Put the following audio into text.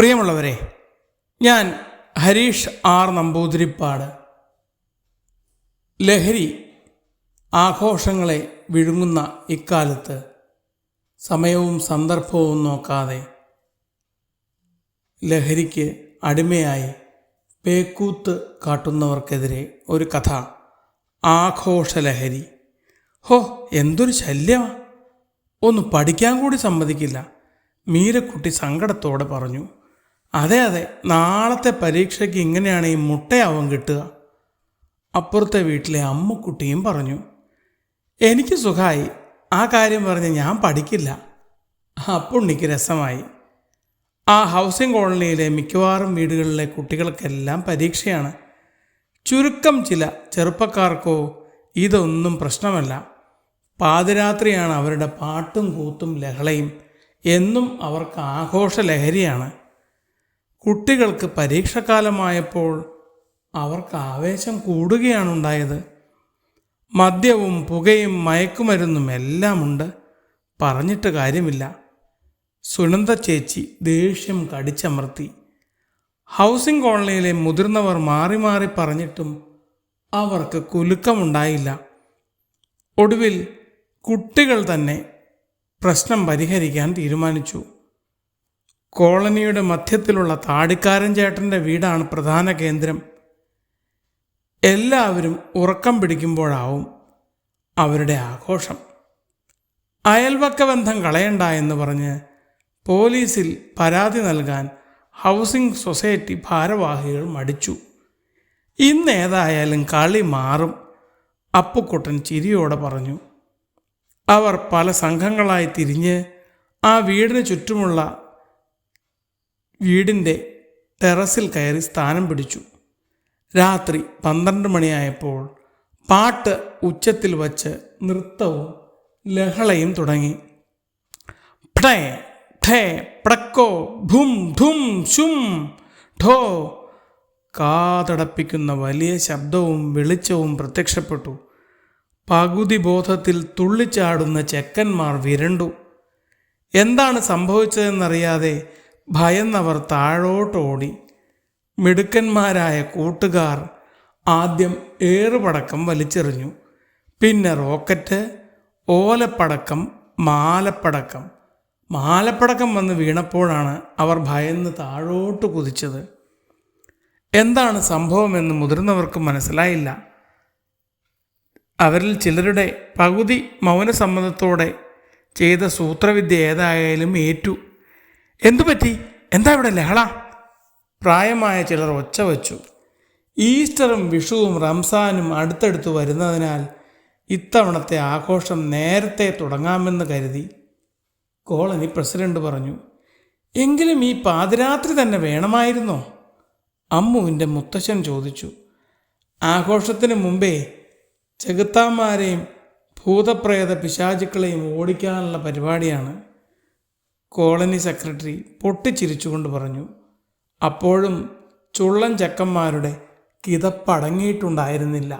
പ്രിയമുള്ളവരെ, ഞാൻ ഹരീഷ് ആർ നമ്പൂതിരിപ്പാട്. ലഹരി ആഘോഷങ്ങളെ വിഴുങ്ങുന്ന ഇക്കാലത്ത് സമയവും സന്ദർഭവും നോക്കാതെ ലഹരിക്ക് അടിമയായി പേക്കൂത്ത് കാട്ടുന്നവർക്കെതിരെ ഒരു കഥ. ആഘോഷലഹരി. ഹോ, എന്തൊരു ശല്യമാണ്! ഒന്ന് പഠിക്കാൻ കൂടി സമ്മതിക്കില്ല. മീരക്കുട്ടി സങ്കടത്തോടെ പറഞ്ഞു. അതെ, നാളത്തെ പരീക്ഷയ്ക്ക് ഇങ്ങനെയാണ് ഈ മുട്ടയാവും കിട്ടുക. അപ്പുറത്തെ വീട്ടിലെ അമ്മുക്കുട്ടിയും പറഞ്ഞു. എനിക്ക് സുഖമായി. ആ കാര്യം പറഞ്ഞ് ഞാൻ പഠിക്കില്ല. അപ്പുണ്ണിക്ക് രസമായി. ആ ഹൗസിംഗ് കോളനിയിലെ മിക്കവാറും വീടുകളിലെ കുട്ടികൾക്കെല്ലാം പരീക്ഷയാണ്. ചുരുക്കം ചില ചെറുപ്പക്കാർക്കോ ഇതൊന്നും പ്രശ്നമല്ല. പാതിരാത്രിയാണ് അവരുടെ പാട്ടും കൂത്തും ലഹളയും. എന്നും അവർക്ക് ആഘോഷ ലഹരിയാണ്. കുട്ടികൾക്ക് പരീക്ഷക്കാലമായപ്പോൾ അവർക്ക് ആവേശം കൂടുകയാണുണ്ടായത്. മദ്യവും പുകയും മയക്കുമരുന്നും എല്ലാമുണ്ട്. പറഞ്ഞിട്ട് കാര്യമില്ല. സുനന്ദ ചേച്ചി ദേഷ്യം കടിച്ചമർത്തി. ഹൗസിംഗ് കോളനിയിലെ മുതിർന്നവർ മാറി മാറി പറഞ്ഞിട്ടും അവർക്ക് കുലുക്കമുണ്ടായില്ല. ഒടുവിൽ കുട്ടികൾ തന്നെ പ്രശ്നം പരിഹരിക്കാൻ തീരുമാനിച്ചു. കോളനിയുടെ മധ്യത്തിലുള്ള താടിക്കാരൻ ചേട്ടൻ്റെ വീടാണ് പ്രധാന കേന്ദ്രം. എല്ലാവരും ഉറക്കം പിടിക്കുമ്പോഴാവും അവരുടെ ആഘോഷം. അയൽവക്ക ബന്ധം കളയണ്ട എന്ന് പറഞ്ഞ് പോലീസിൽ പരാതി നൽകാൻ ഹൗസിംഗ് സൊസൈറ്റി ഭാരവാഹികൾ മടിച്ചു. ഇന്നേതായാലും കളി മാറും, അപ്പുക്കുട്ടൻ ചിരിയോടെ പറഞ്ഞു. അവർ പല സംഘങ്ങളായി തിരിഞ്ഞ് ആ വീടിന് ചുറ്റുമുള്ള വീടിൻ്റെ ടെറസിൽ കയറി സ്ഥാനം പിടിച്ചു. രാത്രി 12 മണിയായപ്പോൾ പാട്ട് ഉച്ചത്തിൽ വച്ച് നൃത്തവും ലഹളയും തുടങ്ങി. ഠേ ഠേ പ്രക്കോ ഭും ധും ശും ഠോ. കാതടപ്പിക്കുന്ന വലിയ ശബ്ദവും വെളിച്ചവും പ്രത്യക്ഷപ്പെട്ടു. പകുതി ബോധത്തിൽ തുള്ളിച്ചാടുന്ന ചെക്കന്മാർ വിരണ്ടു. എന്താണ് സംഭവിച്ചതെന്നറിയാതെ ഭയന്നവർ താഴോട്ടോടി. മിടുക്കന്മാരായ കൂട്ടുകാർ ആദ്യം ഏറുപടക്കം വലിച്ചെറിഞ്ഞു. പിന്നെ റോക്കറ്റ്, ഓലപ്പടക്കം, മാലപ്പടക്കം വന്ന് വീണപ്പോഴാണ് അവർ ഭയന്ന് താഴോട്ട് കുതിച്ചത്. എന്താണ് സംഭവമെന്ന് മുതിർന്നവർക്ക് മനസ്സിലായില്ല. അവരിൽ ചിലരുടെ പകുതി മൗനസമ്മതത്തോടെ ചെയ്ത സൂത്രവിദ്യ ഏതായാലും ഏറ്റു. എന്തുപറ്റി? എന്താ ഇവിടെ ലഹള? പ്രായമായ ചിലർ ഒച്ച വച്ചു. ഈസ്റ്ററും വിഷുവും റംസാനും അടുത്തടുത്ത് വരുന്നതിനാൽ ഇത്തവണത്തെ ആഘോഷം നേരത്തെ തുടങ്ങാമെന്ന് കരുതി. കോളനി പ്രസിഡന്റ് പറഞ്ഞു. എങ്കിലും ഈ പാതിരാത്രി തന്നെ വേണമായിരുന്നോ? അമ്മുവിൻ്റെ മുത്തശ്ശൻ ചോദിച്ചു. ആഘോഷത്തിന് മുമ്പേ ചെകുത്താന്മാരെയും ഭൂതപ്രേത പിശാചുക്കളെയും ഓടിക്കാനുള്ള പരിപാടിയാണ്, കോളനി സെക്രട്ടറി പൊട്ടിച്ചിരിച്ചുകൊണ്ട് പറഞ്ഞു. അപ്പോഴും ചുള്ളൻ ചക്കന്മാരുടെ കിതപ്പടങ്ങിയിട്ടുണ്ടായിരുന്നില്ല.